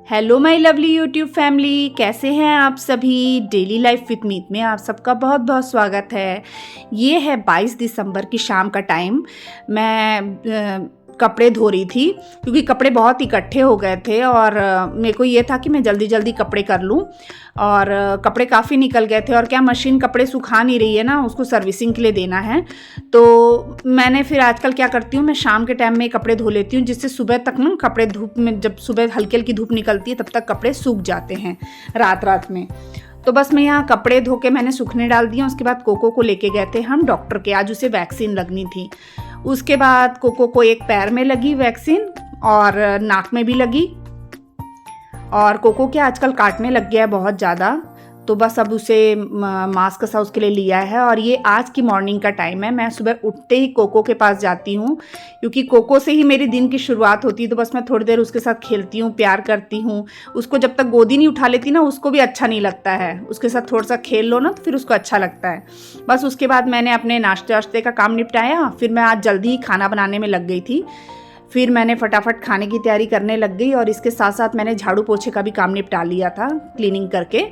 Hello my lovely YouTube family, कैसे हैं आप सभी। डेली लाइफ विद मीत में आप सबका बहुत बहुत स्वागत है। ये है 22 दिसंबर की शाम का टाइम। मैं कपड़े धो रही थी क्योंकि कपड़े बहुत इकट्ठे हो गए थे और मेरे को ये था कि मैं जल्दी जल्दी कपड़े कर लूँ और कपड़े काफ़ी निकल गए थे और क्या मशीन कपड़े सुखा नहीं रही है ना, उसको सर्विसिंग के लिए देना है। तो मैंने फिर आजकल क्या करती हूँ, मैं शाम के टाइम में कपड़े धो लेती हूँ जिससे सुबह तक ना कपड़े धूप में, जब सुबह हल्की हल्की धूप निकलती है तब तक कपड़े सूख जाते हैं रात में। तो बस मैं यहाँ कपड़े धो के मैंने सूखने डाल दिया। उसके बाद कोको को लेके गए थे हम डॉक्टर के, आज उसे वैक्सीन लगनी थी। उसके बाद कोको को एक पैर में लगी वैक्सीन और नाक में भी लगी और कोको क्या आजकल काटने लग गया है बहुत ज़्यादा। तो बस अब उसे मास्क सा उसके लिए लिया है और ये आज की मॉर्निंग का टाइम है। मैं सुबह उठते ही कोको के पास जाती हूँ क्योंकि कोको से ही मेरी दिन की शुरुआत होती है। तो बस मैं थोड़ी देर उसके साथ खेलती हूँ, प्यार करती हूँ। उसको जब तक गोदी नहीं उठा लेती ना, उसको भी अच्छा नहीं लगता है। उसके साथ थोड़ा सा खेल लो ना तो फिर उसको अच्छा लगता है। बस उसके बाद मैंने अपने नाश्ते वाश्ते का काम निपटाया। फिर मैं आज जल्दी ही खाना बनाने में लग गई थी। फिर मैंने फटाफट खाने की तैयारी करने लग गई और इसके साथ साथ मैंने झाड़ू पोछे का भी काम निपटा लिया था, क्लीनिंग करके।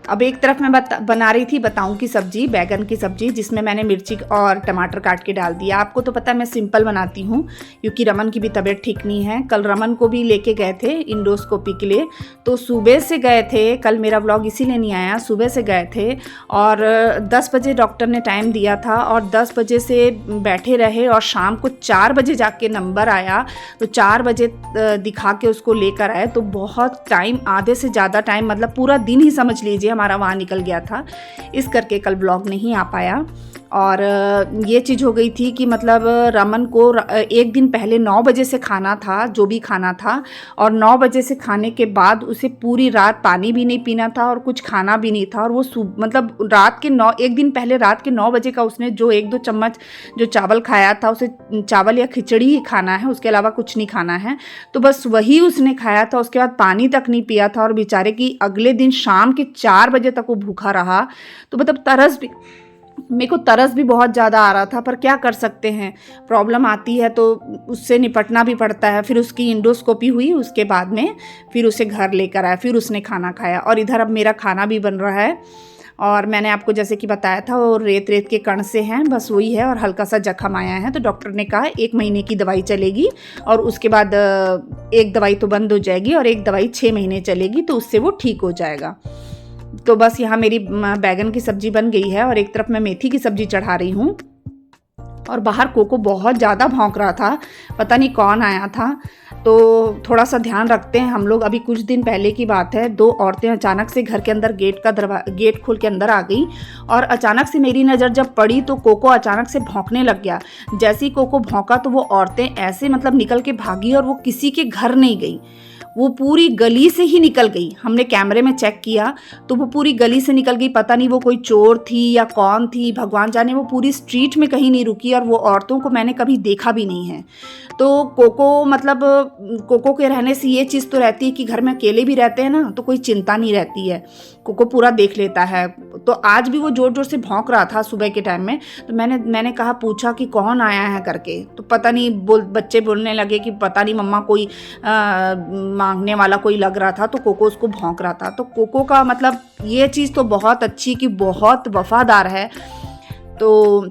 अब एक तरफ मैं बना रही थी बताऊं की सब्जी, बैगन की सब्जी, जिसमें मैंने मिर्ची और टमाटर काट के डाल दिया। आपको तो पता है मैं सिंपल बनाती हूँ क्योंकि रमन की भी तबीयत ठीक नहीं है। कल रमन को भी लेके गए थे इंडोस्कोपी के लिए, तो सुबह से गए थे। कल मेरा व्लॉग इसीलिए नहीं आया, सुबह से गए थे और 10 बजे डॉक्टर ने टाइम दिया था और 10 बजे से बैठे रहे और शाम को 4 बजे जाके नंबर आया। तो 4 बजे दिखा के उसको लेकर आए। तो बहुत टाइम, आधे से ज़्यादा टाइम, मतलब पूरा दिन ही समझ लीजिए हमारा वहाँ निकल गया था। इस करके कल ब्लॉग नहीं आ पाया। और ये चीज़ हो गई थी कि मतलब रमन को एक दिन पहले 9 बजे से खाना था, जो भी खाना था, और 9 बजे से खाने के बाद उसे पूरी रात पानी भी नहीं पीना था और कुछ खाना भी नहीं था। और वो मतलब रात के 9, एक दिन पहले रात के 9 बजे का उसने जो 1-2 चम्मच जो चावल खाया था, उसे चावल या खिचड़ी ही खाना है, उसके अलावा कुछ नहीं खाना है। तो बस वही उसने खाया था। उसके बाद पानी तक नहीं पिया था और बेचारे की अगले दिन शाम के 4 बजे तक वो भूखा रहा। तो मतलब मेरे को तरस भी बहुत ज़्यादा आ रहा था, पर क्या कर सकते हैं, प्रॉब्लम आती है तो उससे निपटना भी पड़ता है। फिर उसकी इंडोस्कोपी हुई, उसके बाद में फिर उसे घर लेकर आया, फिर उसने खाना खाया। और इधर अब मेरा खाना भी बन रहा है और मैंने आपको जैसे कि बताया था वो रेत के कण से हैं, बस वही है और हल्का सा जख्म आया है। तो डॉक्टर ने कहा 1 महीने की दवाई चलेगी और उसके बाद एक दवाई तो बंद हो जाएगी और एक दवाई 6 महीने चलेगी, तो उससे वो ठीक हो जाएगा। तो बस यहाँ मेरी बैगन की सब्जी बन गई है और एक तरफ मैं मेथी की सब्जी चढ़ा रही हूँ। और बाहर कोको बहुत ज़्यादा भौंक रहा था, पता नहीं कौन आया था। तो थोड़ा सा ध्यान रखते हैं हम लोग। अभी कुछ दिन पहले की बात है, 2 औरतें अचानक से घर के अंदर गेट खोल के अंदर आ गई और अचानक से मेरी नज़र जब पड़ी तो कोको अचानक से भौंकने लग गया। जैसे ही कोको भौंका तो वो औरतें ऐसे मतलब निकल के भागी और वो किसी के घर नहीं गई, वो पूरी गली से ही निकल गई। हमने कैमरे में चेक किया तो वो पूरी गली से निकल गई। पता नहीं वो कोई चोर थी या कौन थी, भगवान जाने। वो पूरी स्ट्रीट में कहीं नहीं रुकी और वो औरतों को मैंने कभी देखा भी नहीं है। तो कोको, मतलब कोको के रहने से ये चीज़ तो रहती है कि घर में अकेले भी रहते हैं ना तो कोई चिंता नहीं रहती है, कोको पूरा देख लेता है। तो आज भी वो ज़ोर ज़ोर से भौंक रहा था सुबह के टाइम में। तो मैंने कहा, पूछा कि कौन आया है करके, तो पता नहीं बच्चे बोलने लगे कि पता नहीं मम्मा कोई मांगने वाला कोई लग रहा था। तो कोको उसको भौंक रहा था। तो कोको का मतलब ये चीज़ तो बहुत अच्छी कि बहुत वफादार है। तो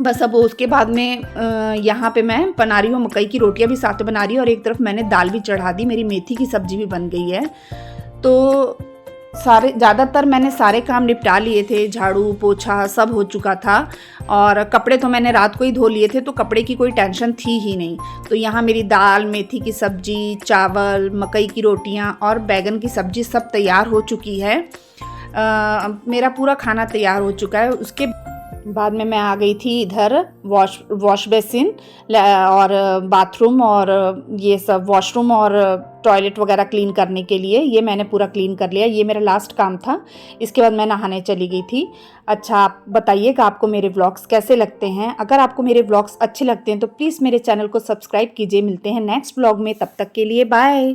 बस अब उसके बाद में यहाँ पे मैं बना रही हूँ मकई की रोटियाँ भी साथ में बना रही हूँ और एक तरफ मैंने दाल भी चढ़ा दी। मेरी मेथी की सब्जी भी बन गई है। तो ज़्यादातर मैंने सारे काम निपटा लिए थे, झाड़ू पोछा सब हो चुका था और कपड़े तो मैंने रात को ही धो लिए थे, तो कपड़े की कोई टेंशन थी ही नहीं। तो यहाँ मेरी दाल, मेथी की सब्जी, चावल, मकई की रोटियाँ और बैगन की सब्जी सब तैयार हो चुकी है। मेरा पूरा खाना तैयार हो चुका है। उसके बाद में मैं आ गई थी इधर वॉश बेसिन और बाथरूम और ये सब वॉशरूम और टॉयलेट वगैरह क्लीन करने के लिए। ये मैंने पूरा क्लीन कर लिया, ये मेरा लास्ट काम था। इसके बाद मैं नहाने चली गई थी। अच्छा, आप बताइएगा आपको मेरे व्लॉग्स कैसे लगते हैं। अगर आपको मेरे व्लॉग्स अच्छे लगते हैं तो प्लीज़ मेरे चैनल को सब्सक्राइब कीजिए। मिलते हैं नेक्स्ट व्लॉग में, तब तक के लिए बाय।